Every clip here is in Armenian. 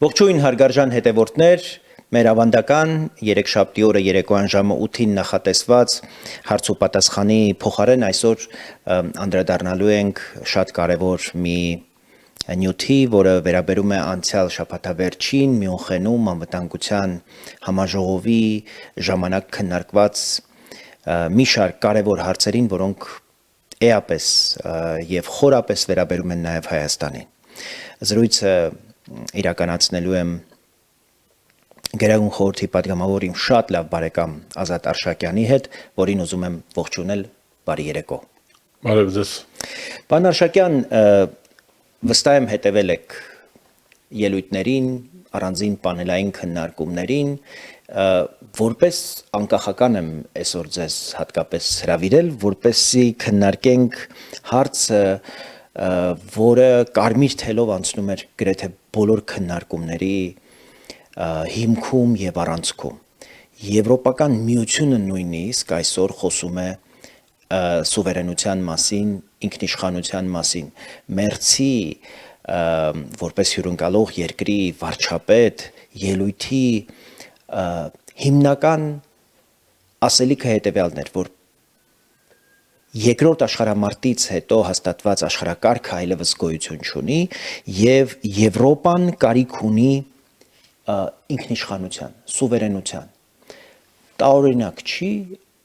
Ողջույն հարգարժան հետևորդներ, մեր ավանդական երեքշաբթի օրը երեկոյան ժամը 8-ին նախատեսված հարց ու պատասխանի փոխարեն այսօր անդրադառնալու ենք շատ կարևոր մի նյութի, որը վերաբերում է անցյալ շաբաթավերջին Մյունխենում անվտանգության համաժողովի ժամանակ քննարկված մի շարք կարևոր հարցերին, որոնք էապես եւ խորապես վերաբերում են նաեւ Հայաստանին։ Զրույցը իրականացնելու եմ Գերագույն խորհրդի պատգամավոր իմ շատ լավ բարեկամ Ազատ Արշակյանի հետ, որին ուզում եմ ողջունել, բարի երեկո։ Բարև ձեզ։ Պարոն Արշակյան, վստահ եմ հետևել եք ելույթներին, առանձին պանելային քննարկումներին, որպես անկախական եմ այսօր ձեզ հատկապես հրավիրել, որպեսզի քննարկենք հարցը, որը կարմիր թելով անցնում էր գրեթե բոլոր քննարկումների հիմքում եւ առանցքում։ Եվրոպական միությունը նույնիսկ այսօր խոսում է սուվերենության մասին, ինքնիշխանության մասին։ Մերցի որպես հյուրընկալող երկրի վարչապետ ելույթի հիմնական ասելիքը հետևյալն էր, որ երկրորդ աշխարհամարտից հետո հաստատված աշխարհակարգը այլևս գոյություն չունի եւ Եվրոպան կարիք ունի ինքնիշխանության, սուվերենության։ Տարօրինակ չի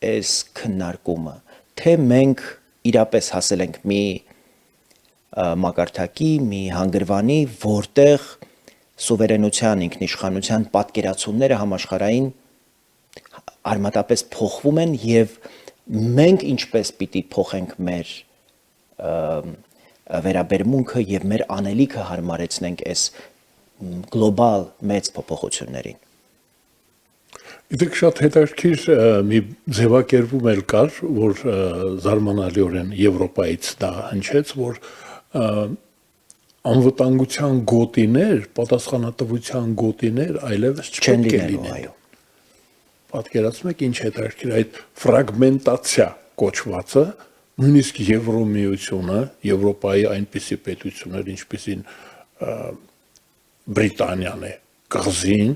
այս քննարկումը, թե մենք իրապես հասել ենք մի մակարդակի, մի հանգրվանի, որտեղ սուվերենության, ինքնիշխանության պատկերացումները համաշխարհային արմատապես փոխվում են եւ մենք ինչպես պիտի փոխենք մեր վերաբերմունքը եւ մեր անելիքը հարմարեցնենք այս գլոբալ մեծ փոփոխություններին։ Իդեք շատ հետաքրքիր մի ձևակերպում էլ կար, որ զարմանալիորեն Եվրոպայից դա հնչեց, որ անվտանգության գոտիներ, պատասխանատվության գոտիներ այլևս չպետք է լինեն։ Պատկերացնում եք ինչ հետաքրքիր այդ ֆրագմենտացիա կոչվածը, նույնիսկ Եվրոմիությունը, Եվրոպայի այնպիսի պետություններ, ինչպիսին Բրիտանիան է, կղզին,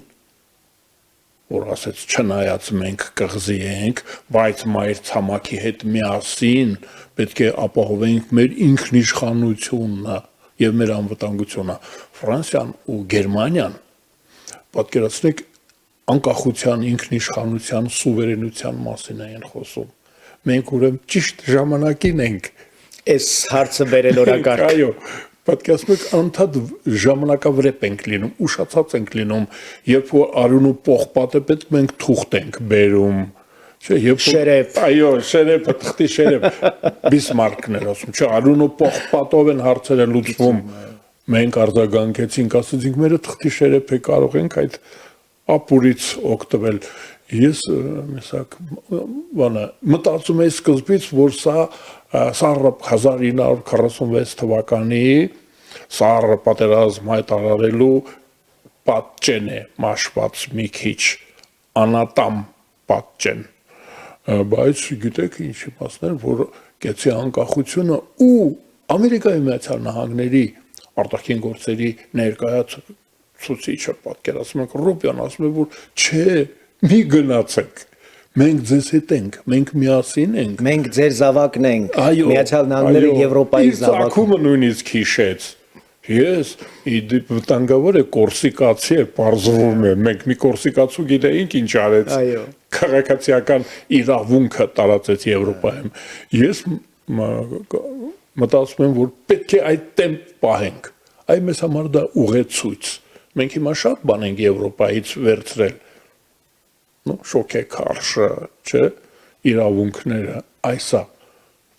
որ ասեց չնայած մենք կղզի ենք, բայց մայր ցամաքի հետ միասին պետք է ապահովենք մեր ինքնիշխանությունը եւ մեր անվտանգությունը։ Ֆրանսիան ու Գերմանիան, պատկերացնեք, անկախության, ինքնիշխանության, սուվերենության մասին են խոսում։ Մենք ուրեմն ճիշտ ժամանակին ենք այս հարցը բերել օրակարգ։ Այո, պատկերացնում եք, անդադ ժամանակավրեպ ենք լինում, ուշացած ենք լինում, երբ որ արուն ու պողպատը պետք մենք թուղթ ենք բերում, չէ, երբ Շերեփ, այո, շերեփը, թղթի շերեփ, Բիսմարկն էր ասում, չէ, արուն ու պողպատով են հարցերը լուծվում։ Մենք արձագանքեցինք, ասեցինք, մերը թղթի շերեփ է, կարող ենք այդ ապուրից օգտվել։ Ես մեսակ բանը մտածում եի սկզբից, որ սա 1946 թվականի սառը պատերազմ հայտարարելու պատճեն է, մաշված մի քիչ անատամ պատճեն, բայց գիտեք ինչ իմաստներ, որ կեցի անկախությունը ու Ամերիկայի Միացյալ Նահանգների արտաքին գործերի ներկայացուցիչը պատկերացնում եք Ռուբիոն ասում է, որ չէ, մի գնացեք, մենք ձեզ հետ ենք, մենք միասին ենք, մենք ձեր զավակն ենք, Միացյալ Նահանգները Եվրոպայի զավակն։ Ծագումը նույնիսկ հիշեց։ Ես վտանգավոր է կորսիկացի է, պարզվում է, մենք մի կորսիկացու գիտեինք ինչ արեց, քաղաքացիական իրավունքը տարածեց Եվրոպայում։ Ես մտածում եմ, որ պետք է այդ տեմպ պահենք, այ մեզ համար դա ուղեցույց, մենք հիմա շատ բան ենք Եվրոպայից վերցրել, շոկե քարշը, չէ, իրավունքները, այսա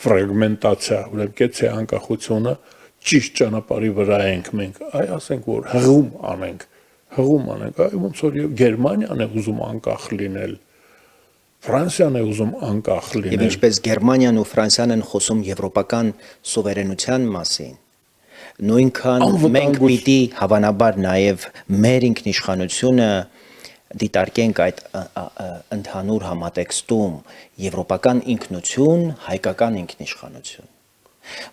ֆրագմենտացիա, ուրեմն կեցե անկախությունը ճիշտ ճանապարհի վրա ենք մենք, այ ասենք որ հղում անենք, այ ոնց որ Գերմանիան է ուզում անկախ լինել, Ֆրանսիան է ուզում անկախ լինել։ Եվ ինչպես Գերմանիան ու Ֆրանսիան են խոսում եվրոպական սուվերենության մասին, նույնքան մենք պիտի հավանաբար նաև մեր ինքնիշխանությունը դիտարկենք այդ ընդհանուր համատեքստում եվրոպական ինքնություն, հայկական ինքնիշխանություն։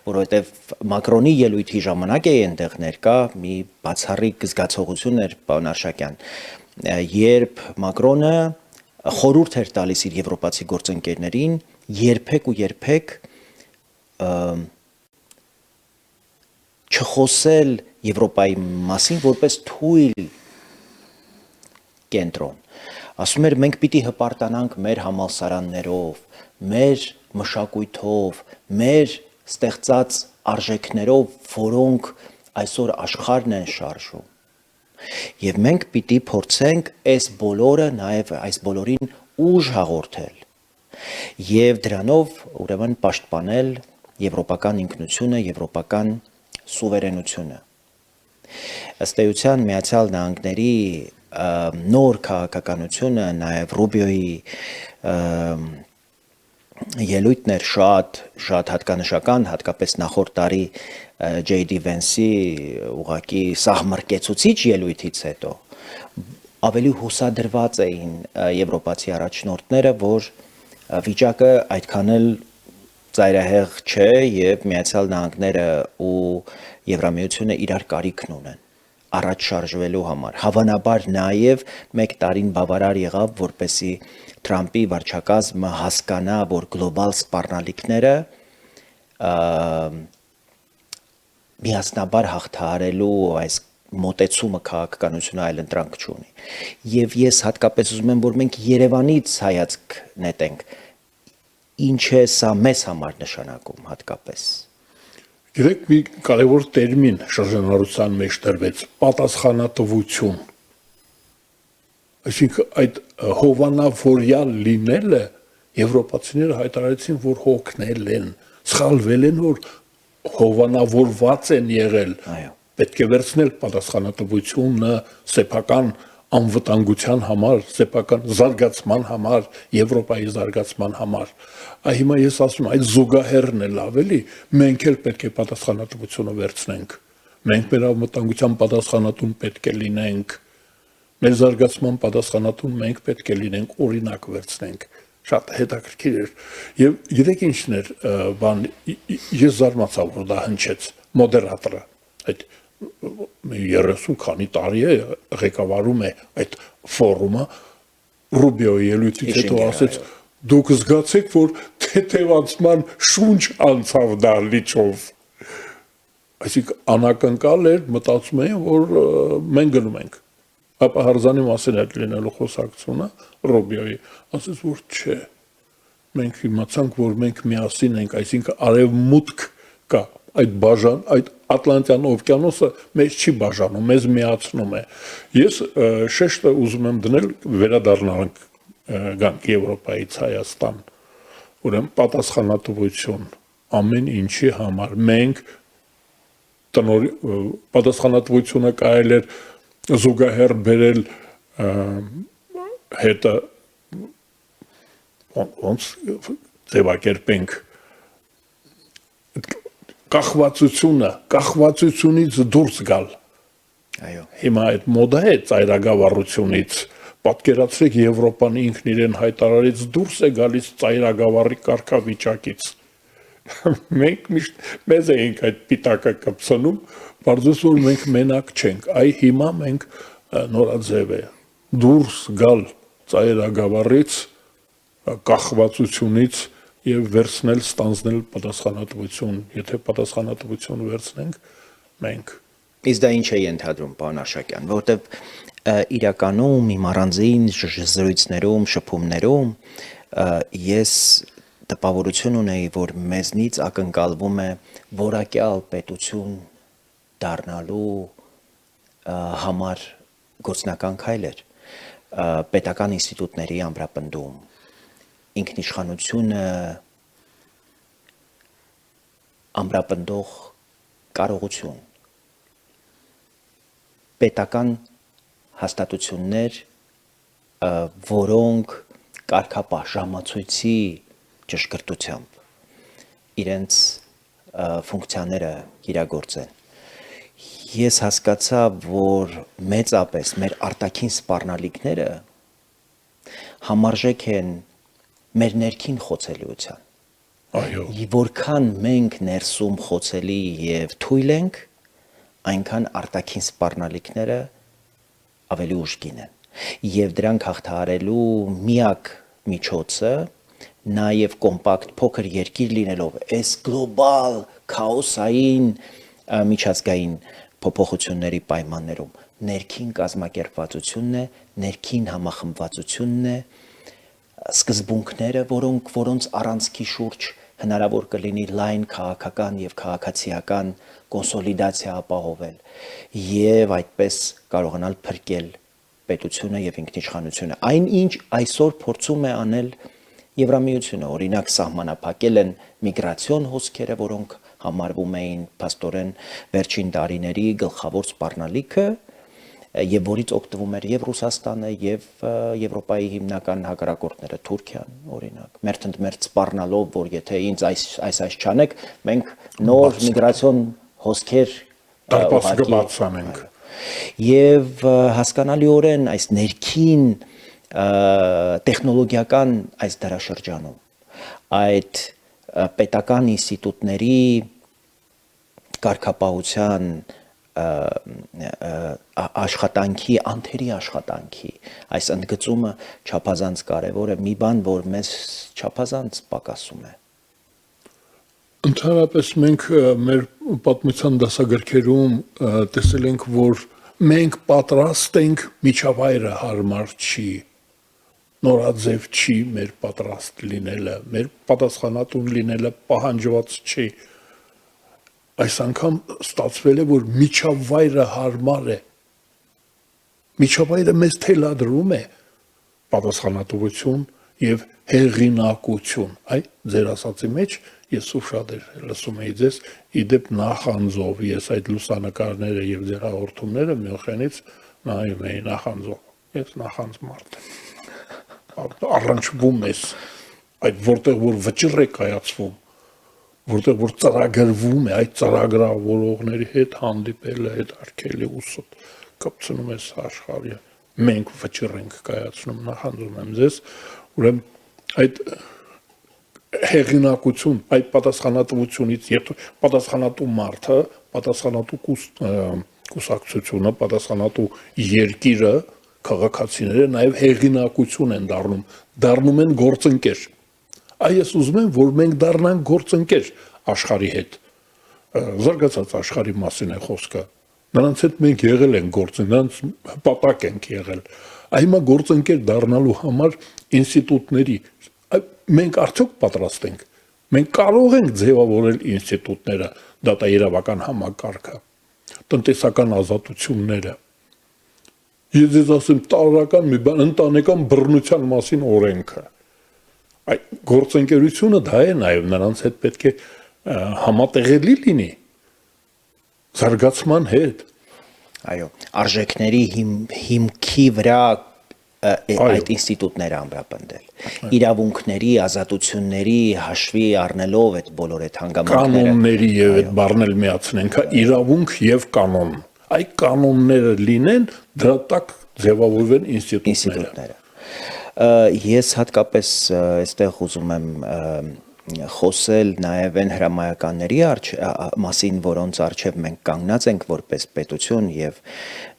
որովհետև Մակրոնի ելույթի ժամանակ է այնտեղ ներկա մի բացառիկ զգացողություն էր, պարոն Արշակյան, երբ Մակրոնը խորհուրդ էր տալիս իր եվրոպացի գործընկերներին երբեք չխոսել Եվրոպայի մասին որպես թույլ կենտրոն։ Ասում էր մենք պիտի հպարտանանք մեր համալսարաններով, մեր մշակույթով, մեր ստեղծած արժեքներով, որոնք այսօր աշխարհն են շարժում։ Եվ մենք պիտի փորձենք այս բոլորը նաև այս բոլորին ուժ հաղորդել եւ դրանով ուրեմն պաշտպանել եվրոպական ինքնությունը, եվրոպական սուվերենությունը։ Ըստ էության Միացյալ Նահանգների նոր քաղաքականությունը նաև Ռուբիոյի ելույթն էր շատ հատկանշական, հատկապես նախորդ տարի J.D. Vance-ի ուղղակի սահմռկեցուցիչ ելույթից հետո ավելի հուսադրված էին եվրոպացի առաջնորդները, որ վիճակը այդքան էլ ծայրահեղ չէ եւ Միացյալ Նահանգները ու Եվրամիությունը իրար կարիքն ունեն առաջ շարժվելու համար։ Հավանաբար նաև մեկ տարին բավարար եղավ, որպեսզի Թրամփի վարչակազմը հասկանա, որ գլոբալ սպառնալիքները միասնաբար հաղթահարելու այս մոտեցումը քաղաքականությունը այլ ընտրանք չունի։ Եվ ես հատկապես ուզում եմ, որ մենք Երևանից հայացք նետենք, ինչ է սա մեզ համար նշանակում հատկապես։ Գիտեք, մի կարևոր տերմին շրջանառության մեջ տրվեց՝ պատասխանատվություն։ Այսինքն այդ հովանավորյալ լինելը եվրոպացիները հայտարարեցին, որ հոգնել են, սխալվել են, որ հովանավորված են եղել։ Պետք է վերցնել պատասխանատվությունը սեփական անվտանգության համար, սեփական զարգացման համար, Եվրոպայի զարգացման համար։ Հիմա ես ասում եմ, այդ զուգահեռն էլ ավելի, մենք էլ պետք է պատասխանատվությունը վերցնենք։ Մենք մեր անվտանգության պատասխանատուն պետք է լինենք։ Մեր զարգացման պատասխանատուն մենք պետք է լինենք, օրինակ վերցնենք։ Շատ հետաքրքիր էր։ Եվ գիտեք ինչն էր, ես զարմացա, որ դա հնչեց մոդերատորը, այդ 30 քանի տարի է ղեկավարում է այդ ֆորումը, Ռուբիոյի ելույթից հետո ասեց, դուք զգացեք, որ թեթևացման շունչ անցավ դահլիճով։ Այսինքն անակնկալ էր, մտածում էին, որ մենք գնում ենք։ Ապա հրզանի մասին էր լինելու խոսակցությունը Ռուբիոյի, ասեց, որ չէ։ Մենք իմացանք, որ մենք միասին ենք, այսինքն արևմուտք կա, այդ Ատլանտյան օվկիանոսը մեզ չի բաժանում, մեզ միացնում է։ Ես շեշտը ուզում եմ դնել վերադառնանք գանք Եվրոպայից Հայաստան, ուրեմն պատասխանատվություն ամեն ինչի համար։ Մենք պատասխանատվությունը կարելի էր զուգահեռ բերել հետը ոնց ձևակերպենք կախվածությունից դուրս գալ։ Այո։ Հիմա այդ մոդա է ծայրագավառությունից։ Պատկերացրեք Եվրոպան ինքն իրեն հայտարարից դուրս է գալիս ծայրագավառի կարգավիճակից։ Մենք միշտ մեզ էինք այդ պիտակը կպցնում, բարձր որ մենք մենակ չենք։ Հիմա մենք նորաձև է դուրս գալ ծայրագավառից, կախվածությունից եւ վերցնել, ստանձնել պատասխանատվություն, եթե պատասխանատվություն վերցնենք, մենք։ Իսկ դա ինչ է ենթադրում, պարոն Արշակյան, որովհետեւ իրականում իմ առանձին զրույցներում, շփումներում ես տպավորություն ունեի, որ մեզնից ակնկալվում է որակյալ պետություն դառնալու համար գործնական քայլեր, պետական ինստիտուտների ամրապնդում, ինքնիշխանությունը ամրապնդող կարողություն, պետական հաստատություններ, որոնք կարգապահ ժամացույցի ճշգրտությամբ իրենց ֆունկցիաները իրագործեն։ Ես հասկացա, որ մեծապես մեր արտաքին սպառնալիքները համարժեք են մեր ներքին խոցելիության, Այո։ Որքան մենք ներսում խոցելի եւ թույլ ենք, այնքան արտաքին սպառնալիքները ավելի ուժգին են։ Եվ դրանք հաղթահարելու միակ միջոցը նաև կոմպակտ փոքր երկիր լինելով այս գլոբալ քաոսային միջազգային փոփոխությունների պայմաններում ներքին կազմակերպվածությունն է, ներքին համախմբվածությունն է, սկզբունքները, որոնց առանցքի շուրջ հնարավոր կլինի լայն քաղաքական եւ քաղաքացիական կոնսոլիդացիա ապահովել եւ այդպես կարողանալ փրկել պետությունը եւ ինքնիշխանությունը։ Այն ինչ այսօր փորձում է անել Եվրամիությունը, օրինակ սահմանափակել են միգրացիոն հոսքերը, որոնք համարվում էին փաստորեն վերջին տարիների գլխավոր սպառնալիքը եւ որից օգտվում էր եւ Ռուսաստանը եւ Եվրոպայի հիմնական հակառակորդները Թուրքիան օրինակ մերթ սպառնալով որ եթե ինձ այս չանեք մենք նոր միգրացիոն հոսքեր կբացանենք եւ հասկանալիորեն այս ներքին տեխնոլոգիական այս դարաշրջանում այդ պետական ինստիտուտների կարգապահության աշխատանքի, անթերի աշխատանքի այս ընդգծումը չափազանց կարևոր է, մի բան, որ մեզ չափազանց պակասում է։ Ընդհանրապես մենք մեր պատմության դասագրքերում տեսել ենք, որ մենք պատրաստ ենք միջավայրը հարմար չի, նորաձև չի մեր պատրաստ լինելը, մեր պատասխանատուն լինելը պահանջված չի։ Այս անգամ ստացվել է, որ միջավայրը հարմար է։ Միջավայրը մեզ թելադրում է պատասխանատվություն եւ հեղինակություն։ Այ ձեր ասացի մեջ ես ու շատ լսում էի ձեզ, իդեպ նախանձով, ես այդ լուսանկարները եւ ձեր հաղորդումները Մյունխենից նայում էի նախանձով։ Ես նախանձ մարդ եմ։ Առնչվում ես այդ որտեղ որ վճիռ է կայացվում, որտեղ որ ծրագրվում է, այդ ծրագրավորողների հետ հանդիպելը, այդ արկելի ուսոտ կապցնում ես աշխարհը։ Մենք վճիռ ենք կայացնում, նախանձում եմ ձեզ, ուրեմն այդ հեղինակություն, այդ պատասխանատվությունից, երբ պատասխանատու մարդը, պատասխանատու կուսակցությունը, պատասխանատու երկիրը, քաղաքացիները նաև հեղինակություն են դառնում են գործընկեր։ Այս ուզում եմ, որ մենք դառնանք գործընկեր աշխարհի հետ։ Զարգացած աշխարհի մասին է խոսքը։ Նրանց հետ մենք եղել ենք գործընկեր, նրանց հպատակ ենք եղել։ Հիմա գործընկեր դառնալու համար ինստիտուտների մենք արդյոք պատրաստ ենք։ Մենք կարող ենք ձևավորել ինստիտուտները, դատաիրավական համակարգը, տնտեսական ազատությունները։ Ես ձեզ ասեմ տարրական մի բան, ընտանեկան բռնության մասին օրենքը։ Այդ գործընկերությունը դա է նաև նրանց հետ պետք է համատեղելի լինի զարգացման հետ։ Այո, արժեքների հիմքի վրա այդ ինստիտուտները ամրապնդել։ Իրավունքների, ազատությունների հաշվի առնելով այդ բոլոր այդ հանգամանքները։ Կանոնների եւ այդ բառնել միացնենք, իրավունք եւ կանոն։ Այդ կանոնները լինեն, դրա տակ ձևավորվեն ինստիտուտները։ Ես հատկապես այստեղ ուզում եմ խոսել նաև այն հրամայականների մասին, որոնց առջև մենք կանգնած ենք որպես պետություն եւ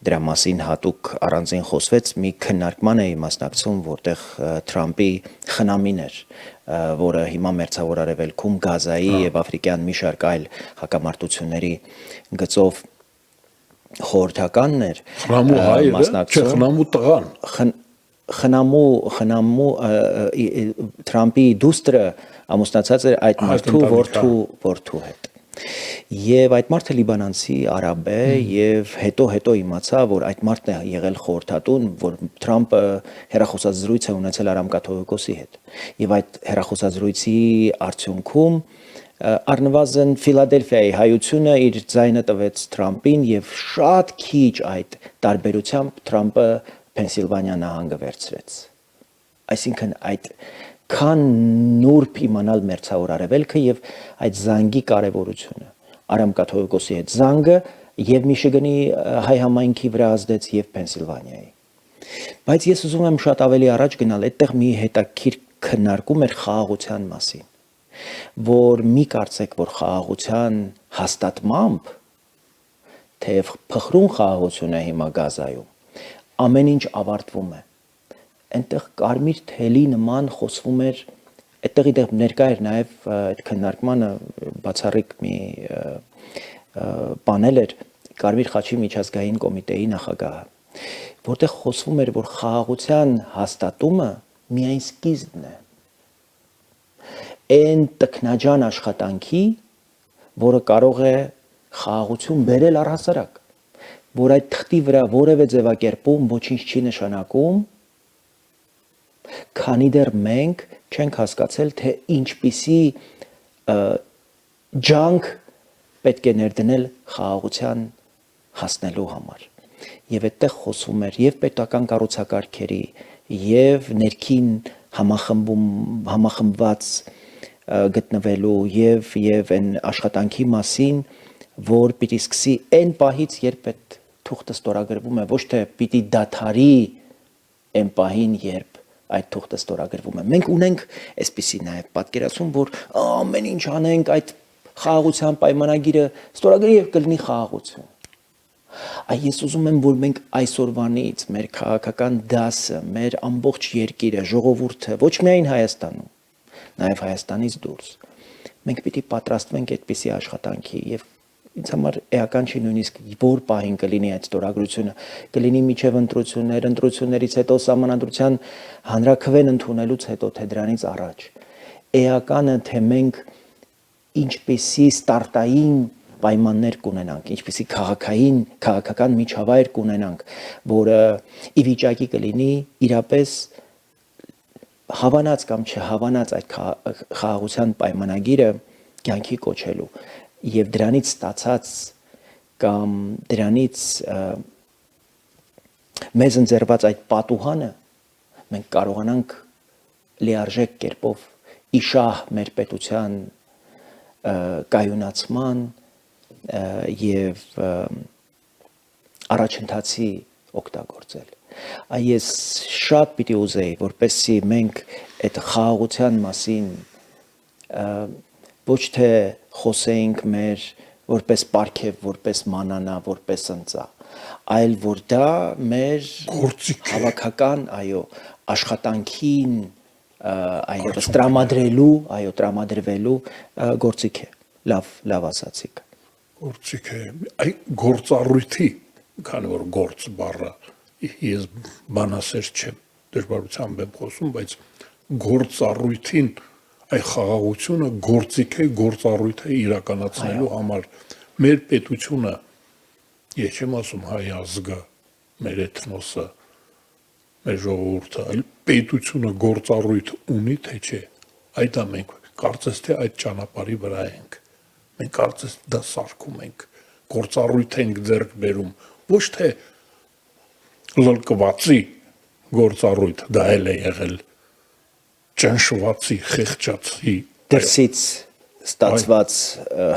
դրա մասին հատուկ առանձին խոսվեց մի քննարկման էի մասնակցում, որտեղ Թրամփի խնամին էր, որը հիմա մերձավոր արևելքում Գազայի եւ Աֆրիկյան մի շարք այլ հակամարտությունների գծով խորհրդականն էր, խնամու հայրը, չէ, խնամու տղան, խնամու Թրամփի դուստրը ամուսնացած էր այդ մարդու որդու հետ։ Եվ այդ մարդը լիբանանցի արաբ է եւ հետո իմացա, որ այդ մարդն է եղել խորհրդատուն, որ Թրամփը հերախոսազրույց է ունեցել Արամ կաթողիկոսի հետ։ Եվ այդ հերախոսազրույցի արդյունքում առնվազն Ֆիլադելֆիայի հայությունը իր ձայնը տվեց Թրամփին եւ շատ քիչ այդ տարբերությամբ Թրամփը Փենսիլվանիա նահանգը վերցրեց։ Այսինքն այդ քան նուրբ իմանալ մերձավոր արևելքը եւ այդ զանգի կարեւորությունը Արամ կաթողիկոսի հետ զանգը եւ Միշիգանի հայ համայնքի վրա ազդեց եւ Փենսիլվանիայի։ Բայց ես ուզում եմ շատ ավելի առաջ գնալ, այդտեղ մի հետաքրքիր քննարկում էր խաղաղության մասին։ որ մի կարծեք, որ խաղաղության հաստատմամբ, թեև փխրուն խաղաղություն է հիմա Գազայում, ամեն ինչ ավարտվում է։ Այնտեղ կարմիր թելի նման խոսվում էր, այդտեղի դեպ ներկա էր նաև այդ քննարկմանը բացառիկ մի պանել էր Կարմիր խաչի միջազգային կոմիտեի նախագահը, որտեղ խոսվում էր, որ խաղաղության հաստատումը միայն սկիզբն է։ Այն տքնաջան աշխատանքի, որը կարող է խաղաղություն բերել առհասարակ, որ այդ թղթի վրա որևէ ձևակերպում ոչինչ չի նշանակում, քանի դեռ մենք չենք հասկացել, թե ինչպիսի ջանք պետք է ներդնել խաղաղության հասնելու համար։ Եվ այդտեղ խոսում էր եւ պետական կառուցակարգերի, եւ ներքին համախմբված գտնվելու եւ այն աշխատանքի մասին, որ պիտի սկսի այն պահից, երբ այդ թուղթը ստորագրվում է, ոչ թե պիտի դադարի այն պահին, երբ այդ թուղթը ստորագրվում է։ Մենք ունենք այսպիսի նաև պատկերացում, որ ամեն ինչ անենք, այդ խաղաղության պայմանագիրը ստորագրի եւ կլինի խաղաղություն։ Ես ուզում եմ, որ մենք այսօրվանից մեր քաղաքական դասը, մեր ամբողջ երկիրը, ժողովուրդը, ոչ միայն Հայաստանում, նաև Հայաստանից դուրս, մենք պիտի պատրաստվենք այդպիսի աշխատանքի եւ ինձ համար էական չի նույնիսկ որ պահին կլինի այդ ստորագրությունը, կլինի միջև ընտրություններ, ընտրություններից հետո սահմանադրության հանրաքվեն ընդունելուց հետո, թե դրանից առաջ։ Էականը, թե մենք ինչպիսի ստարտային պայմաններ կունենանք, ինչպիսի քաղաքական միջավայր կունենանք, որը ի վիճակի կլինի իրապես հավանած կամ չհավանած այդ խաղաղության պայմանագիրը կյանքի կոչելու եւ դրանից ստացած կամ դրանից մեզ ընձեռված այդ պատուհանը մենք կարողանանք լիարժեք կերպով իշահ մեր պետության կայունացման եւ առաջընթացի օգտագործել։ Ես շատ պիտի ուզեի, որպեսզի մենք այդ խաղաղության մասին ոչ թե խոսեինք մեր որպես պարգև, որպես մանանա, որպես ընծա, այլ որ դա մեր հավաքական, աշխատանքին տրամադրվելու գործիք է, լավ ասացիք։ Գործիք է, այ գործառույթի, քանի որ գործ բառը ես բանասեր չեմ, դժվարությամբ եմ խոսում, բայց գործառույթին այ խաղաղությունը գործիք է, գործառույթ է իրականացնելու համար։ Մեր պետությունը, ես չեմ ասում հայ ազգը, մեր էթնոսը, մեր ժողովուրդը, այլ պետությունը գործառույթ ունի, թե չէ, այդ մենք կարծես թե այդ ճանապարհի վրա ենք։ Մենք կարծես դա սարքում ենք, գործառույթ ենք ձեռք բերում, ոչ թե լլկվածի գործառույթ, դա էլ է եղել ճնշվածի, խեղճացի դրսից ստացված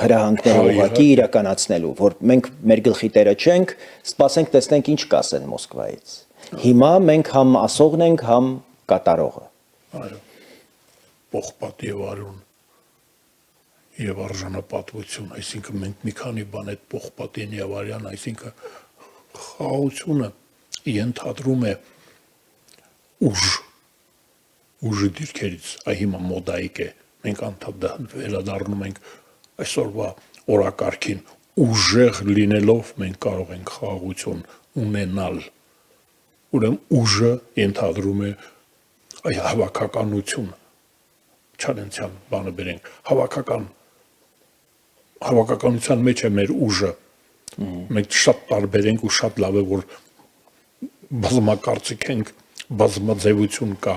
հրահանգները ուղղակի իրականացնելու, որ մենք մեր գլխի տերը չենք, սպասենք տեսնենք ինչ կասեն Մոսկվայից։ Հիմա մենք համ ասողն ենք, համ կատարողը։ Այո, պողպատ եւ արուն եւ արժանապատվություն, այսինքն մենք մի քանի բան այդ պողպատին եւ արյան, այսինքն խաղաղությունը ենթադրում է ուժի դիրքերից, այ հիմա մոդայիկ է, մենք անդադար վերադառնում ենք այսօրվա օրակարգին, ուժեղ լինելով մենք կարող ենք խաղաղություն ունենալ, ուրեմն ուժը ենթադրում է այ հավաքականություն, չանենցյան բանը բերենք, հավաքականության մեջ է մեր ուժը, մենք շատ տարբեր ենք ու շատ լավ է, որ բազմակարծիք ենք, բազմաձևություն կա,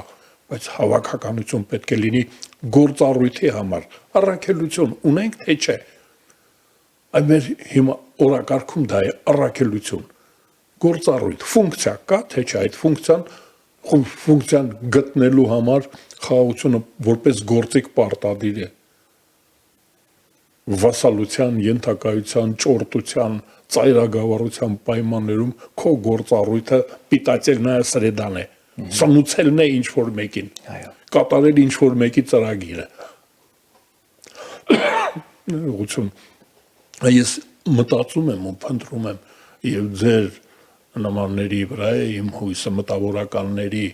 բայց հավաքականություն պետք է լինի գործառույթի համար, առաքելություն ունենք, թե չէ, այ մեր հիմա օրակարգում դա է առաքելություն, գործառույթ, ֆունկցիա կա, թե չէ, այդ ֆունկցիան գտնելու համար խաղաղությունը որպես գործիք պարտադիր է, վասալության, ենթակայության, ճորտության, ծայրագավառության պայմաններում քո գործառույթը պիտացելն է սրեդան է, սնուցելն է ինչ-որ մեկին, կատարել ինչ-որ մեկի ծրագիրը, ուղղություն ես մտածում եմ ու փնտրում եմ եւ ձեր նմանների վրա է իմ հույսը մտավորականների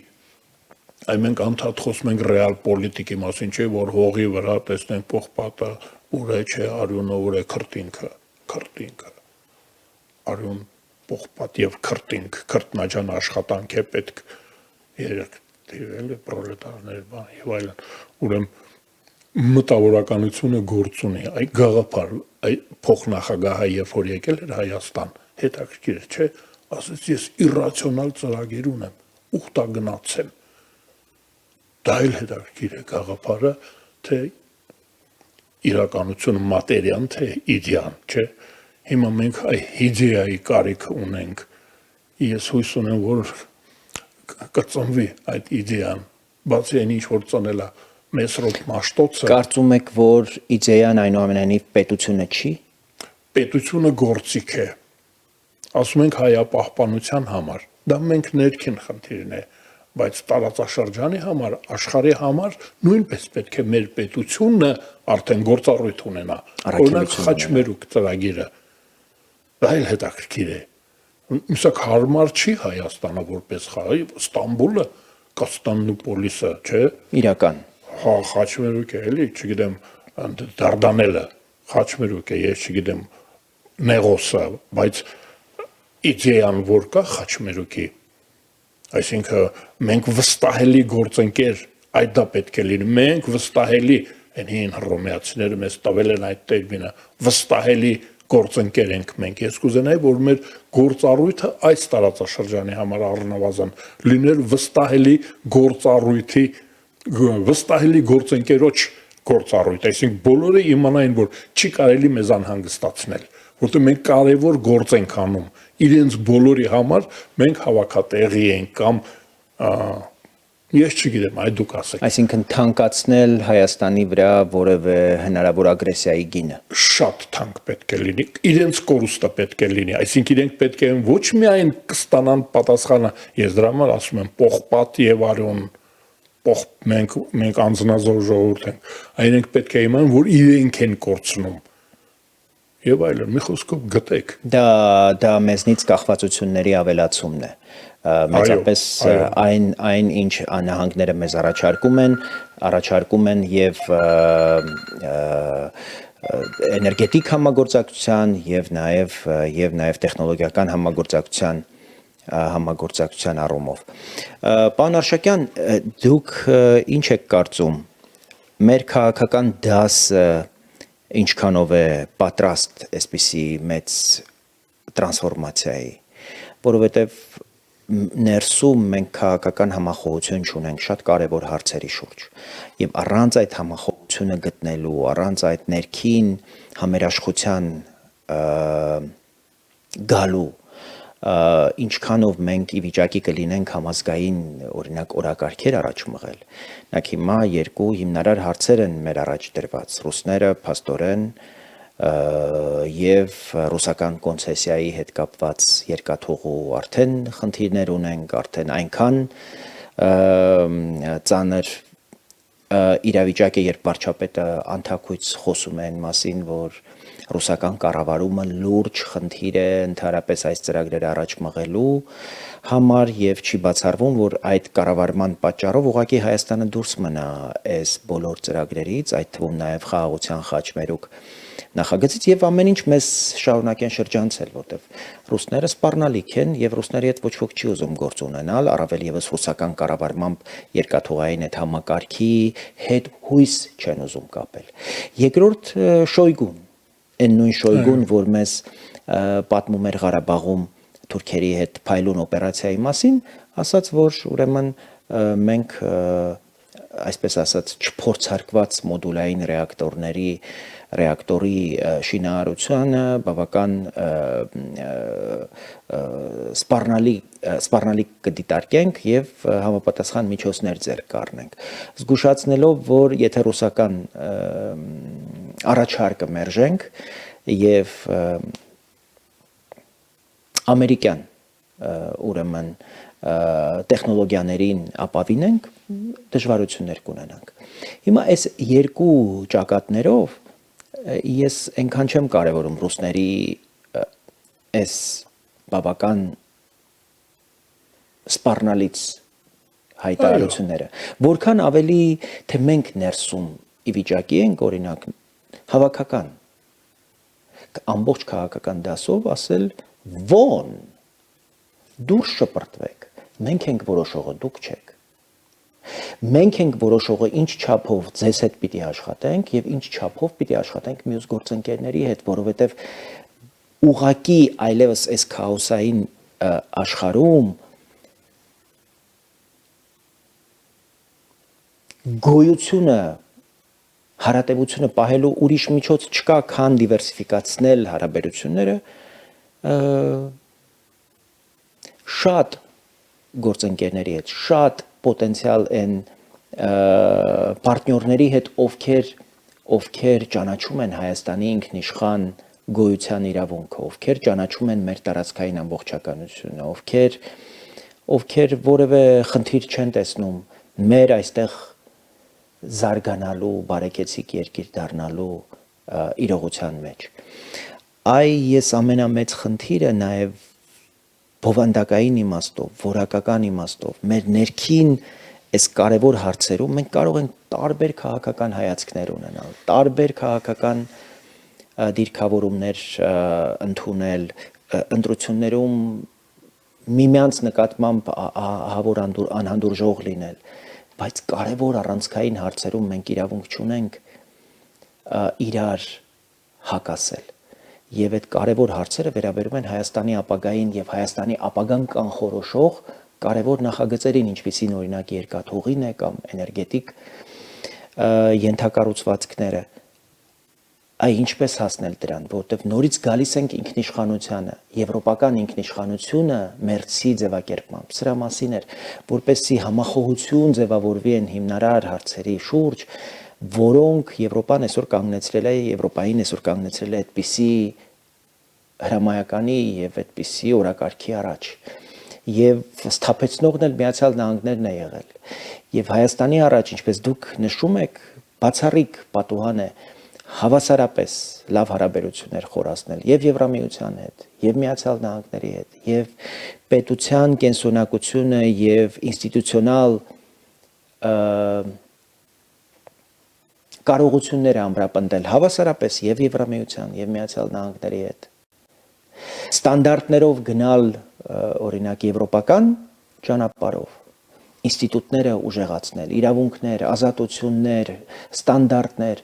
այ մենք անդադ խոսում ենք ռեալ պոլիտիկի մասին չէ որ հողի վրա տեսնենք պողպատը ուր է չէ արյունը ուր է քրտինքը արյուն պողպատ եւ քրտինք քրտնաջան աշխատանք է պետք երեք դիվել է պրոլետարներ բան եւ այլն ուրեմն մտավորականությունը գործ ունի այ գաղափար այ փոխնախագահը երբ որ եկել էր Հայաստան հետաքրքիր է չէ ասես ես իրացիոնալ ծրագիր ունեմ ուխտագնացեմ դա էլ հետաքրքիր է գաղափարը թե իրականությունը մատերիան թե իդեան չէ հիմա մենք այ իդեայի կարիք ունենք ես հույս ունեմ որ կծնվի այդ իդեան բացի այն ինչ որ ծնելա Մեսրոպ Մաշտոցը Կարծում եք, որ իդեան այնուամենայնիվ պետությունը չի։ Պետությունը գործիք է։ Ասում ենք հայապահպանության համար։ Դա մենք ներքին խնդիրն է, բայց տարածաշրջանի համար, աշխարհի համար նույնպես պետք է մեր պետությունը արդեն գործառույթ ունենա։ Օրինակ Խաչմերուկ ծրագիրը։ Դա էլ հետաքրքիր է։ Իսկ հարմար չի Հայաստանը որպես խաղ, Ստամբուլը, Կոստանդնուպոլիսը, չէ։ Իրական։ Հա, Խաչմերուկ է, էլի, չգիտեմ, Դարդանելը, Խաչմերուկ է, ես չգիտեմ, Նեղոսը, բայց իդեան որ կա Խաչմերուկի, այսինքն մենք վստահելի գործընկեր, այդ դա պետք է լինի, մենք վստահելի, այն հին հռոմեացիները մեզ տվել են այդ տերմինը, վստահելի գործընկեր ենք մենք, ես կուզենայի, որ մեր գործառույթը այս տարածաշրջանի համար առնվազն լիներ վստահելի գործառույթի վստահելի գործընկերոջ գործառույթ, այսինքն բոլորը իմանային, որ չի կարելի մեզ անհանգստացնել, որտեղ մենք կարևոր գործ ենք անում, իրենց բոլորի համար մենք հավաքատեղի ենք կամ ես չգիտեմ, այ դուք ասեք։ Այսինքն թանկացնել Հայաստանի վրա որևէ հնարավոր ագրեսիայի գինը։ Շատ թանկ պետք է լինի, իրենց կորուստը պետք է լինի, այսինքն իրենք պետք է ոչ միայն կստանան պատասխանը, ես դրա համար ասում եմ պողպատ եւ արյուն մենք անձնազոհ ժողովուրդ ենք, այնենք պետք է իմանան, որ իրենք են կորցնում։ Եվ այլն, մի խոսքով գտեք։ Դա մեզնից կախվածությունների ավելացումն է։ Մեծապես այն ինչ անհանգները մեզ առաջարկում են եւ էներգետիկ համագործակցության եւ նաեւ տեխնոլոգիական համագործակցության առումով։ Պարոն Արշակյան, դուք ինչ եք կարծում, մեր քաղաքական դասը ինչքանով է պատրաստ այսպիսի մեծ տրանսֆորմացիայի, որովհետև ներսում մենք քաղաքական համախոհություն չունենք շատ կարևոր հարցերի շուրջ եւ առանց այդ համախոհությունը գտնելու, առանց այդ ներքին համերաշխության գալու ինչքանով մենք ի վիճակի կլինենք համազգային օրինակ օրակարգեր առաջ մղել։ Նախ հիմա երկու հիմնարար հարցեր են մեր առաջ դրված՝ ռուսները փաստորեն եւ ռուսական կոնցեսիայի հետ կապված երկաթուղու արդեն խնդիրներ ունենք, արդեն այնքան ծանր իրավիճակ է, երբ վարչապետը անթաքույց խոսում է այն մասին, որ ռուսական կառավարումը լուրջ խնդիր է ընդհանրապես այս ծրագրերը առաջ մղելու համար եւ չի բացառվում, որ այդ կառավարման պատճառով ուղղակի Հայաստանը դուրս մնա այս բոլոր ծրագրերից, այդ թվում նաեւ խաղաղության Խաչմերուկ նախագծից եւ ամեն ինչ մեզ շարունակեն շրջանցել, որտեվ ռուսները սպառնալիք են եւ ռուսների հետ ոչ ոք չի ուզում գործ ունենալ, առավել եւս ռուսական կառավարմամբ երկաթուղային այդ համակարգի հետ հույս չեն ուզում կապել։ Երկրորդ Շոյգուն այն նույն Շոյգուն, որ մեզ պատմում էր Ղարաբաղում թուրքերի հետ փայլուն օպերացիայի մասին, ասաց, որ ուրեմն մենք այսպես ասած չփորձարկված մոդուլային ռեակտորի շինարարությունը բավական սպառնալիք կդիտարկենք եւ համապատասխան միջոցներ ձեռք կառնենք, զգուշացնելով, որ եթե ռուսական առաջարկը մերժենք եւ ամերիկյան ուրեմն տեխնոլոգիաներին ապավինենք, դժվարություններ կունենանք։ Հիմա այս երկու ճակատներով ես այնքան չեմ կարևորում ռուսների այս բավական սպառնալից հայտարարությունները, որքան ավելի թե մենք ներսում ի վիճակի ենք օրինակ հավաքական ամբողջ քաղաքական դասով ասել ո՞ն դուրս շպրտվեք, մենք ենք որոշողը, դուք չեք։ Մենք ենք որոշողը ինչ չափով ձեզ հետ պիտի աշխատենք եւ ինչ չափով պիտի աշխատենք մյուս գործընկերների հետ, որովհետեւ ուղակի այլևս այս քաոսային աշխարհում գոյությունը հարատևությունը պահելու ուրիշ միջոց չկա, քան դիվերսիֆիկացնել հարաբերությունները շատ գործընկերների հետ, շատ պոտենցիալ են պարտներների հետ, ովքեր ճանաչում են Հայաստանի ինքնիշխան գոյության իրավունքը, ովքեր ճանաչում են մեր տարածքային ամբողջականությունը, ովքեր որևէ խնդիր չեն տեսնում մեր այստեղ զարգանալու, բարեկեցիկ երկիր դառնալու իրողության մեջ։ Այս ամենամեծ խնդիրը նաև բովանդակային իմաստով, որակական իմաստով, մեր ներքին այս կարևոր հարցերում մենք կարող ենք տարբեր քաղաքական հայացքներ ունենալ, տարբեր քաղաքական դիրքավորումներ ընդունել, ընտրություններում միմյանց նկատմամբ ահավոր անհանդուրժող լինել, բայց կարևոր առանցքային հարցերում մենք իրավունք չունենք իրար հակասել։ Եվ այդ կարևոր հարցերը վերաբերում են Հայաստանի ապագային եւ Հայաստանի ապագան կանխորոշող կարևոր նախագծերին, ինչպիսին օրինակ երկաթուղին է կամ էներգետիկ ենթակառուցվածքները։ Այ ինչպես հասնել դրան, որովհետեւ նորից գալիս ենք ինքնիշխանությանը, եվրոպական ինքնիշխանությունը մերձի ձևակերպմամբ։ Սրա մասին էր, որպեսզի համախոհություն ձևավորվի են հիմնարար հարցերի շուրջ, որոնք Եվրոպան այսօր կանգնեցրել է, Եվրոպային այսօր կանգնեցրել է այդպիսի հրամայականի եւ այդպիսի օրակարգի առաջ։ Եվ սթափեցնողն էլ Միացյալ Նահանգներն է եղել։ Եվ Հայաստանի առաջ, ինչպես դուք նշում եք, բացառիկ պատուհան է հավասարապես լավ հարաբերություններ խորացնել եւ Եվրամիության հետ, եւ Միացյալ Նահանգների հետ, եւ պետության կենսունակությունը եւ ինստիտուցիոնալ կարողությունները ամրապնդել հավասարապես եւ Եվրամիության եւ Միացյալ Նահանգների հետ։ Ստանդարտներով գնալ օրինակ եվրոպական ճանապարհով, ինստիտուտները ուժեղացնել, իրավունքներ, ազատություններ, ստանդարտներ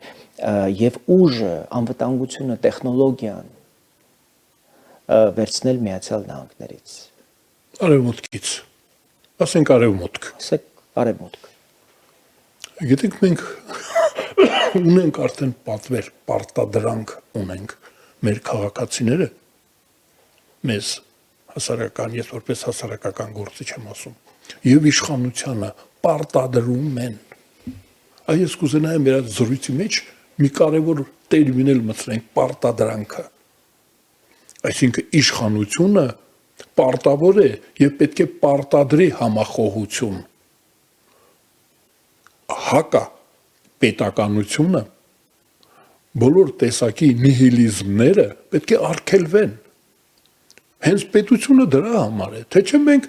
եւ ուժը, անվտանգությունը, տեխնոլոգիան վերցնել Միացյալ Նահանգներից։ Արևմուտքից։ Ասենք արևմուտք։ Ասեք արևմուտք։ Գիտեք մենք ունենք արդեն պատվեր, պարտադրանք ունենք մեր քաղաքացիները մեզ հասարակական, ես որպես հասարակական գործիչ եմ ասում, եւ իշխանությանը պարտադրում են։ Այս կուզենայեմ մեր զրույցի մեջ մի կարևոր տերմին մտցնենք պարտադրանքը։ Այսինքն իշխանությունը պարտավոր է եւ պետք է պարտադրի համախոհություն։ Հակա պետականությունը բոլոր տեսակի նիհիլիզմները պետք է արգելվեն։ Հենց պետությունը դրա համար է, թե չէ մենք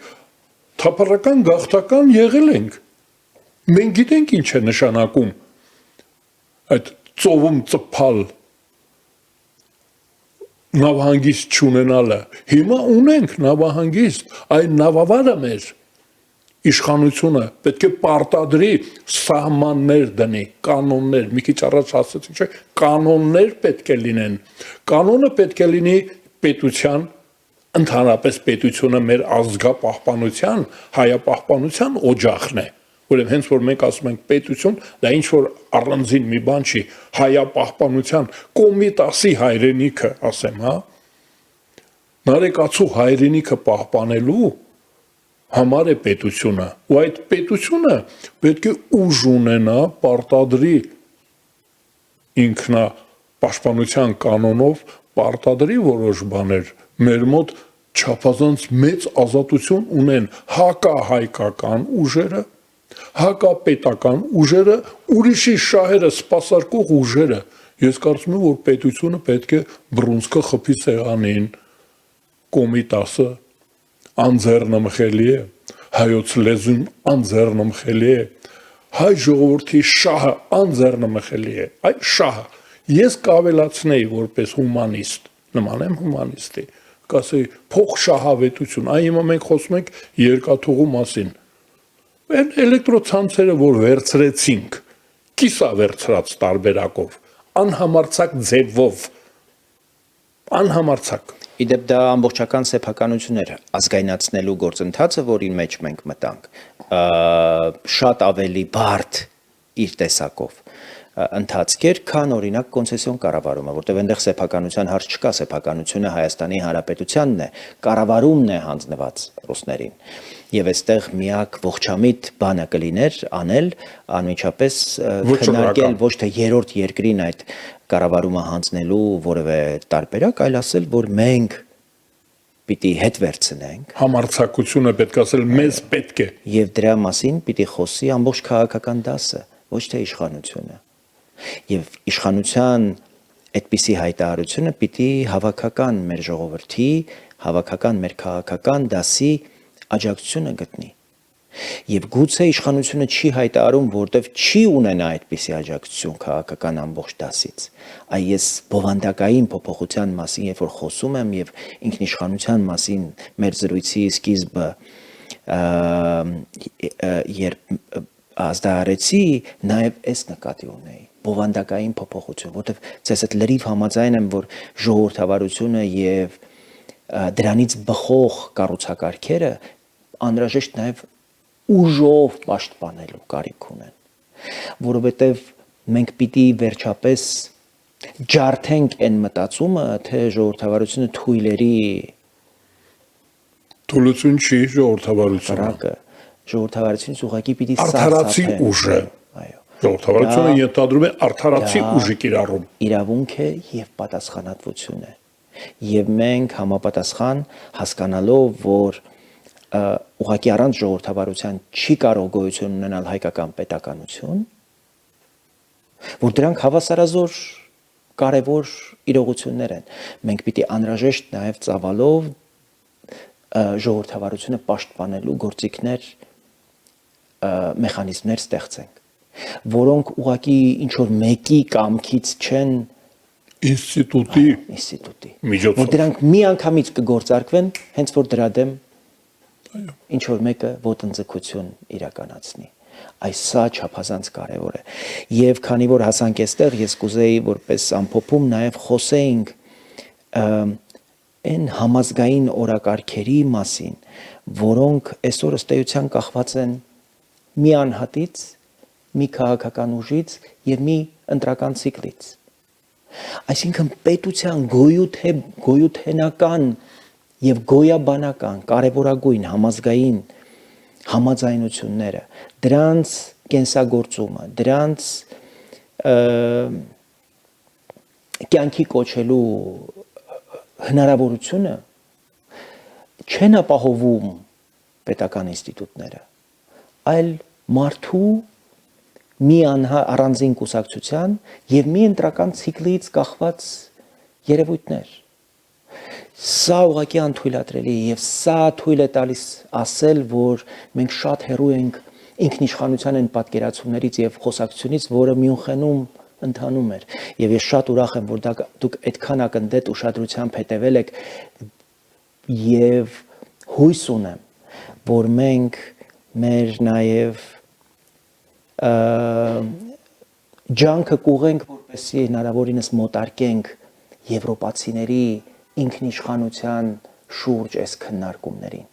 թափառական գաղթական եղել ենք։ Մենք գիտենք ինչ է նշանակում այդ ծովում ծփալ նավահանգիստ չունենալը։ Հիմա ունենք նավահանգիստ, այն նավավարը մեր իշխանությունը պետք է պարտադրի սահմաններ դնի, կանոններ, մի քիչ առաջ ասացիք, չէ, կանոններ պետք է լինեն։ Կանոնը պետք է լինի պետության, ընդհանրապես պետությունը մեր ազգապահպանության, հայապահպանության օջախն է։ Ուրեմն հենց որ մենք ասում ենք պետություն, դա ինչ որ առանձին մի բան չի, հայապահպանության կոմիտասի հայրենիքը, ասեմ, հա։ Նարեկացու հայրենիքը պահպանելու համար է պետությունը, ու այդ պետությունը պետք է ուժ ունենա, պարտադրի ինքնա պաշտպանության կանոնով պարտադրի որոշ բաներ, մեր մոտ չափազանց մեծ ազատություն ունեն հակահայկական ուժերը, հակապետական ուժերը, ուրիշի շահերը սպասարկող ուժերը, Ես կարծում եմ, որ պետությունը պետք է բռունցքը խփի սեղանին, կոմիտասը անձեռնմխելի է, հայոց լեզուն անձեռնմխելի է, հայ ժողովրդի շահը անձեռնմխելի է, այդ շահը ես կավելացնեի որպես հումանիստ, նման եմ հումանիստի, կասեի փող շահավետություն, այ հիմա մենք խոսում ենք երկաթուղու մասին, այն էլեկտրոցանցերը, որ վերցրեցինք, կիսա վերցրած տարբերակով, անհամարցակ ձևով, անհամարցակ, Իդեպ դա ամբողջական սեփականություն էր ազգայնացնելու գործընթացը, որին մեջ մենք մտանք, շատ ավելի բարդ իր տեսակով ընթացք էր, քան օրինակ կոնցեսիոն կառավարումը, որտեղ այնտեղ սեփականության հարց չկա, սեփականությունը Հայաստանի Հանրապետությանն է, կառավարումն է հանձնված ռուսներին։ Եվ այստեղ միակ ողջամիտ բանը կլիներ անել անմիջապես քննարկել ոչ թե երրորդ երկրին այդ կառավարումը հանձնելու որևէ տարբերակ, այլ ասել, որ մենք պիտի հետ վերցնենք։ Համարձակությունը պետք ասել մեզ պետք է։ Եվ դրա մասին պիտի խոսի ամբողջ քաղաքական դասը, ոչ թե իշխանությունը։ Եվ իշխանության այդպիսի հայտարարությունը պիտի հավաքական մեր ժողովրդի, հավաքական մեր քաղաքական դասի աջակցությունը գտնի։ Եվ գուցե իշխանությունը չի հայտարարում, որտեվ չի ունենա այդպիսի աջակցություն քաղաքական ամբողջ դասից։ Այ ես բովանդակային փոփոխության մասին, երբ որ խոսում եմ եւ ինքնիշխանության մասին մեր զրույցի սկիզբը երբ ազդարարեցի, նաեւ այս նկատի ունեի բովանդակային փոփոխություն, որտեվ ցես այդ լրիվ համաձայն եմ, որ ժողովրդավարությունը եւ դրանից բխող կառուցակարգերը անհրաժեշտ նաեւ ուժով պաշտպանելու կարիք ունեն, որովհետև մենք պիտի վերջապես ջարդենք այն մտածումը, թե ժողովրդավարությունը թույլերի թուլություն չի ժողովրդավարությունը, բռակը, ժողովրդավարությունից ուղղակի պիտի արդարացի ուժ է, ժողովրդավարությունը ենթադրում է արդարացի ուժի կիրառում, իրավունք է եւ պատասխանատվություն է, եւ մենք համապատասխան հասկանալով, որ ուղղակի առանց ժողովրդավարության չի կարող գոյություն ունենալ հայկական պետականություն, որ դրանք հավասարազոր կարևոր իրողություններ են։ Մենք պիտի անհրաժեշտ նաև ծավալով ժողովրդավարությունը պաշտպանելու գործիքներ, մեխանիզմներ ստեղծենք, որոնք ուղղակի ինչ որ մեկի կամքից չեն ինստիտուտի միջոցով, որ դրանք միանգամից կգործարկվեն, հենց որ դրա դեմ ինչ որ մեկը ոտնձգություն իրականացնի։ Այս սա չափազանց կարևոր է։ Եվ քանի որ հասանք այստեղ, ես կուզեի որպես ամփոփում նաև խոսեինք այն համազգային օրակարգերի մասին, որոնք այսօր ըստ էության կախված են մի անհատից, մի քաղաքական ուժից եւ մի ընտրական ցիկլից։ Այսինքն պետության գոյութենական եւ գոյաբանական կարևորագույն համազգային համաձայնությունները, դրանց կենսագործումը, դրանց կյանքի կոչելու հնարավորությունը չեն ապահովում պետական ինստիտուտները, այլ մարդու մի առանձին կուսակցության եւ մի ընտրական ցիկլից կախված երևույթներ։ Սա ուղղակի անթույլատրելի է եւ սա թույլ է տալիս ասել, որ մենք շատ հեռու ենք ինքնիշխանության այն պատկերացումներից եւ խոսակցությունից, որը Մյունխենում ընթանում էր։ Եվ ես շատ ուրախ եմ, որ դուք այդքան ակնթեթ ուշադրությամբ հետևել եք եւ հույս ունեմ, որ մենք մեր նաեւ ջանքը կուղենք, որպեսզի հնարավորինս մոտարկենք եվրոպացիների ինքնիշխանության շուրջ այս քննարկումներին,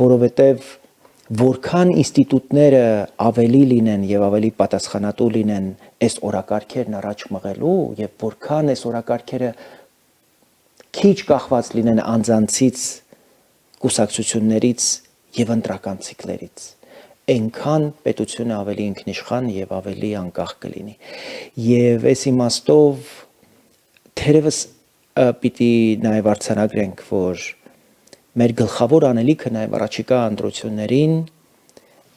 որովհետև որքան ինստիտուտները ավելի լինեն եւ ավելի պատասխանատու լինեն այս օրակարգերն առաջ մղելու եւ որքան այս օրակարգերը քիչ կախված լինեն անձանցից, կուսակցություններից եւ ընտրական ցիկլերից, այնքան պետությունը ավելի ինքնիշխան եւ ավելի անկախ կլինի։ Եվ այս իմաստով թերևս պիտի նաև արձանագրենք, որ մեր գլխավոր անելիքը նաև առաջիկա ընտրություններին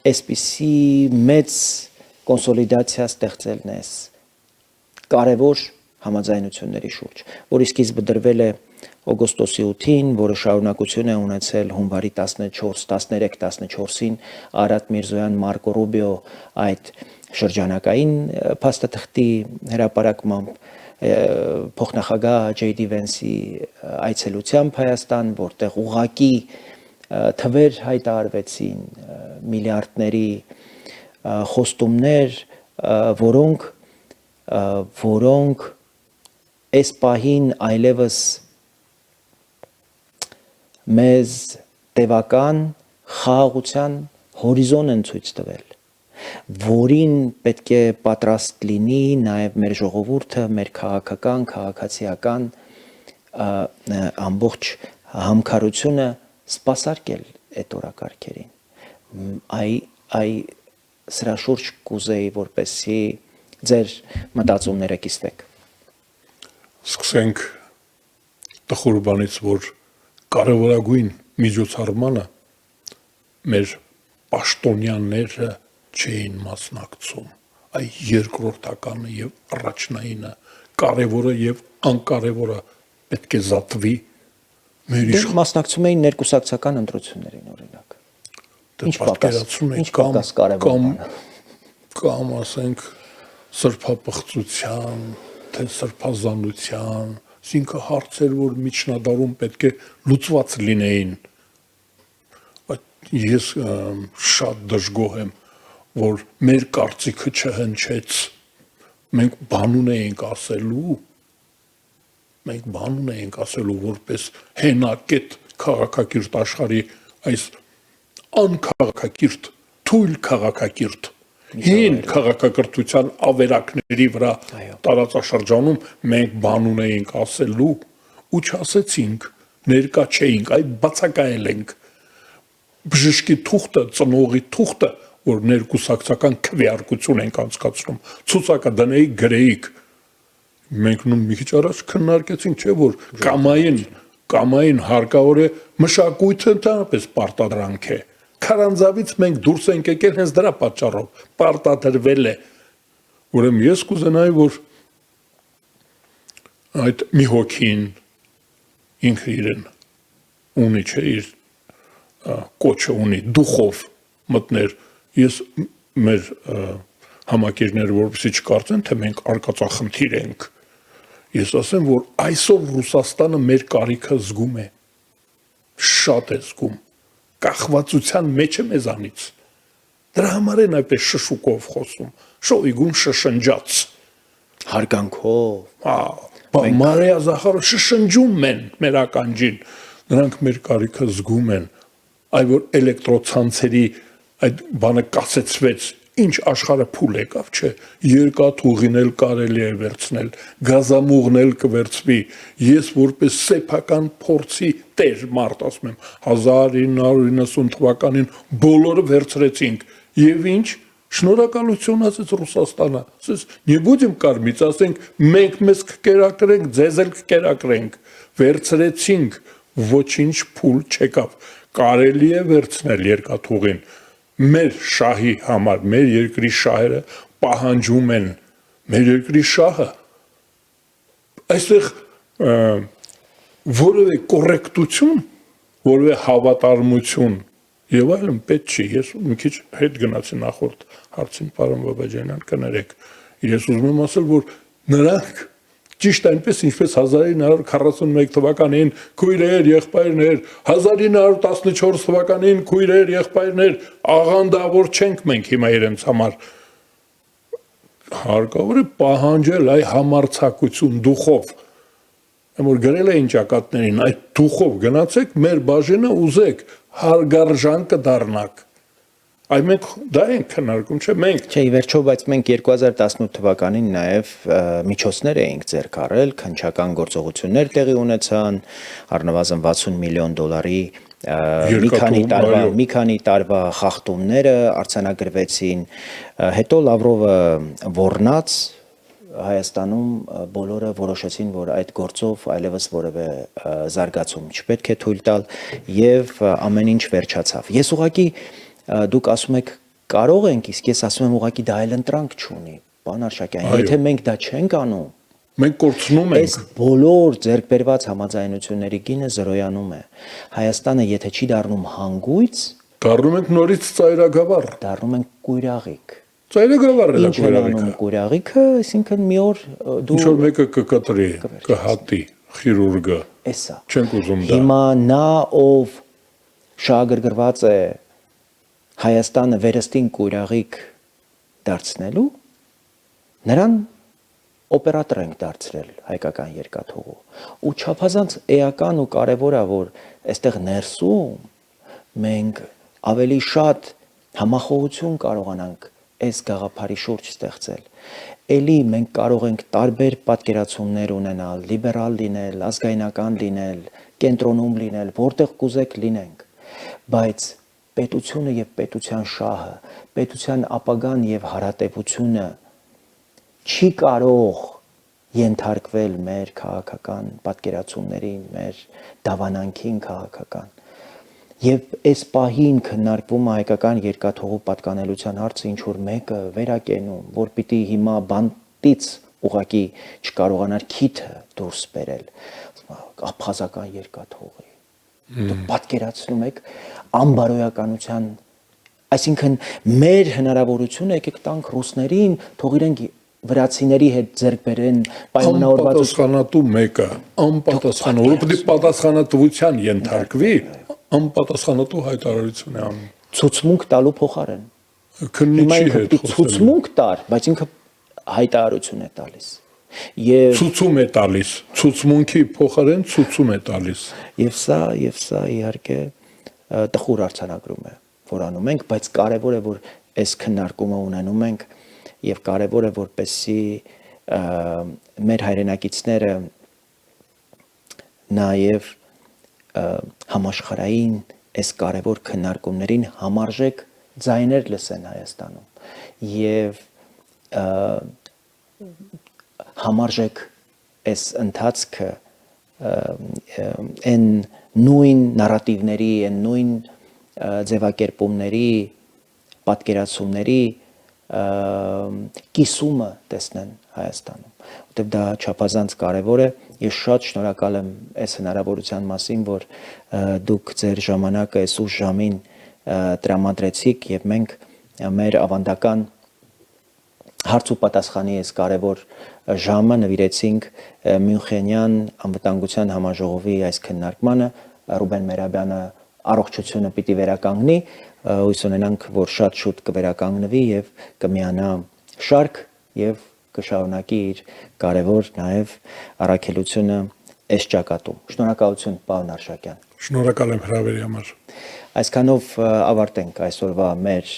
այսպիսի մեծ կոնսոլիդացիա ստեղծելն է կարևոր համաձայնությունների շուրջ, որի սկիզբը դրվել է օգոստոսի 8-ին, որը շարունակություն է ունեցել հունվարի 14-13-14-ին Արադ Միրզոյան, Մարկո Ռուբիո այդ շրջանակային փաստաթղթի հրապարակմամբ փոխնախագահ Ջեյ Դի Վենսի այցելությամբ Հայաստան, որտեղ ուղղակի թվեր հայտարարվեցին, միլիարդների խոստումներ, որոնք այս պահին այլևս մեզ տևական խաղաղության հորիզոն են ցույց տվել, որին պետք է պատրաստ լինի նաև մեր ժողովուրդը, մեր քաղաքական, քաղաքացիական ամբողջ համքարությունը սպասարկել այդ օրակարգերին։ Սրա շուրջ կուզեի, որպեսզի ձեր մտածումները կիսվեք։ Սկսենք տխուր բանից, որ կարևորագույն միջոցառմանը մեր պաշտոնյաները չէին մասնակցում, այ երկրորդականը եւ առաջնայինը, կարևորը եւ անկարևորը պետք է զատվի մեր Մասնակցում էին ներկուսակցական ընտրություններին, օրինակ։ Ինչ պակաս կարևոր կամ ասենք սրբապղծության, թե սրբազանության, այսինքն հարցեր, որ միջնադարում պետք է լուծված լինեին։ Ես շատ դժգոհ եմ, որ մեր կարծիքը չհնչեց։ Մենք բանուն էինք ասելու, որպես հենակետ քաղաքակիրթ աշխարհի այս անքաղաքակիրթ, թույլ քաղաքակիրթ, հին քաղաքակրթության ավերակների վրա տարածաշրջանում մենք բանուն էինք ասելու ու չասեցինք, ներկա չէինք, այ բացակայել ենք։ Բժշկի թուղթը, ծնողի թուղթը, որ ներկուսակցական քվեարկություն ենք անցկացնում, ցուցակը դնեիք, գրեիք։ Մենք մի քիչ առաջ քննարկեցինք, չէ՞ որ կամային հարկավոր է մշակույթը ընդհանրապես պարտադրանք է։ Քարանձավից մենք դուրս ենք եկել հենց դրա պատճառով, պարտադրվել է։ Ուրեմն ես կուզենայի, որ այդ մի հոգին ինքը իրեն ունի, չէ, իր կոչը ունի, դուխով մտներ։ Ես մեր համակիրները, որպեսզի չկարծեն, թե մենք արկածախնդիր ենք։ Ես ասեմ, որ այսօր Ռուսաստանը մեր կարիքը զգում է, շատ է զգում, կախվածության մեջ է մեզանից։ Դրա համար են այդպես շշուկով խոսում, շոյգուն շշնջաց։ Հարգանքով։ Մարիա Զախարը շշնջում են մեր ականջին, նրանք մեր կարիքը զգում են, այ որ էլեկտրոցանցերի այդ բանը կասեցվեց, ինչ աշխարհը փուլ եկավ, չէ, երկաթուղին էլ կարելի է վերցնել, գազամուղն էլ կվերցվի, ես որպես սեփական փորձի տեր մարդ ասում եմ, 1990 թվականին բոլորը վերցրեցինք, եւ ինչ, շնորհակալություն ասեց Ռուսաստանը, ասեց, «Не будем кормить», ասենք, մենք մեզ կկերակրենք, ձեզ էլ կկերակրենք, վերցրեցինք, ոչինչ փուլ չեկավ, կարելի է վերցնել երկաթուղին, մեր շահի համար, մեր երկրի շահերը պահանջում են, մեր երկրի շահը, այստեղ որևէ կոռեկտություն, որևէ հավատարմություն եւ այլն պետք չի։ Ես մի քիչ հետ գնացի նախորդ հարցին, պարոն Բաբաջանյան, կներեք։ Ես ուզում եմ ասել, որ նրանք ճիշտ այնպես, ինչպես 1941 թվականին քույրեր, եղբայրներ, 1914 թվականին քույրեր, եղբայրներ, աղանդավոր չենք մենք հիմա իրենց համար։ Հարկավոր է պահանջել այ համարձակություն դուխով։ Որ գրել էին ճակատներին, այդ դուխով գնացեք, մեր բաժինը ուզեք, հարգարժան կդառնաք։ Այ մենք դա ենք քննարկում, չէ՞, մենք։ Չէ, ի վերջո, բայց մենք 2018 թվականին նաև միջոցներ էինք ձեռք առել, քննչական գործողություններ տեղի ունեցան, առնվազն $60 միլիոն մի քանի տարվա խախտումները արձանագրվեցին, հետո Լավրովը ոռնաց Հայաստանում բոլորը որոշեցին, որ այդ գործով այլևս որևէ զարգացում չպետք է թույլ տալ եւ ամեն ինչ վերջացավ։ Ես ուղղակի դուք ասում եք կարող ենք, իսկ ես ասում եմ ուղղակի դա այլ ընտրանք չունի։ պարոն Արշակյան, Այո։ եթե մենք դա չենք անում, Մենք կորցնում այս ենք։ բոլոր ձեռքբերված համաձայնությունների գինը զրոյանում է։ Հայաստանը եթե չի դառնում հանգույց, Դառնում ենք նորից ծայրագավառ։ դառնում ենք կույրաղիկ։ Ծայրագավառ է Ինչ են անում կույրաղիկը։ կույրաղիկը, այսինքն մի օր դու Ինչ որ մեկը կկտրի, կհատի, խիրուրգը։ էսա։ Չենք ուզում դա։ Հիմա նա ով շահագրգռված է Հայաստանը վերստին կույրաղիկ դարձնելու, նրան օպերատոր ենք դարձրել հայկական երկաթուղու։ Ու չափազանց էական ու կարևոր է, որ այստեղ ներսում մենք ավելի շատ համախոհություն կարողանանք այս գաղափարի շուրջ ստեղծել։ Էլի մենք կարող ենք տարբեր պատկերացումներ ունենալ, լիբերալ լինել, ազգայնական լինել, կենտրոնում լինել, որտեղ կուզեք լինենք, բայց պետությունը եւ պետության շահը, պետության ապագան եւ հարատեվությունը չի կարող ենթարկվել մեր քաղաքական պատկերացումներին, մեր դավանանքին քաղաքական։ Եվ այս պահին քննարկվում է հայկական երկաթուղու պատկանելության հարցը, ինչ որ մեկը վերակենում, որ պիտի հիմա բանտից ուղակի չկարողանար քիթը դուրս բերել, աբխազական երկաթուղի։ Դուք պատկերացնում եք անբարոյականության, այսինքն մեր հնարավորությունը եկեք տանք ռուսներին, թող իրենք վրացիների հետ ձեռք բերեն պայմանավորված Անպատասխանատու մեկը, անպատասխանատու, որ պետք է պատասխանատվության ենթարկվի, անպատասխանատու հայտարարություն է անում։ ցուցմունք տալու փոխարեն։ Հիմա Քննիչի ինքը հետ պիտի ցուցմունք տար, բայց ինքը հայտարարություն է տալիս։ Եվ ցուցում է տալիս, ցուցմունքի փոխարեն ցուցում է տալիս։ Եվ սա իհարկե տխուր արձանագրում է, որ անում ենք, բայց կարևոր է, որ այս քննարկումը ունենում ենք եւ կարևոր է, որպեսզի մեր հայրենակիցները նաեւ համաշխարհային այս կարևոր քննարկումներին համարժեք ձայներ լսեն Հայաստանում եւ համարժեք այս ընթացքը այն նույն նարատիվների, այն նույն ձևակերպումների, պատկերացումների կիսումը տեսնեն Հայաստանում, որտեղ դա չափազանց կարևոր է։ Ես շատ շնորհակալ եմ այս հնարավորության մասին, որ դուք ձեր ժամանակը այս ուշ ժամին տրամադրեցիք եւ մենք մեր ավանդական հարց ու պատասխանի այս կարևոր ժամը նվիրեցինք Մյունխենյան անվտանգության համաժողովի այս քննարկմանը։ Ռուբեն Մերաբյանը առողջությունը պիտի վերականգնի, հույս ունենանք, որ շատ շուտ կվերականգնվի եւ կմիանա շարք եւ կշարունակի իր կարևոր նաեւ առաքելությունը այս ճակատում։ Շնորհակալություն, պարոն Արշակյան։ Շնորհակալ եմ հրավերի համար։ Այսքանով ավարտենք այսօրվա մեր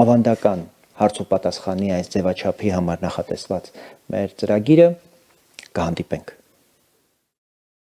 ավանդական հարց ու պատասխանի այս ձևաչափի համար նախատեսված մեր ծրագիրը։ Կհանդիպենք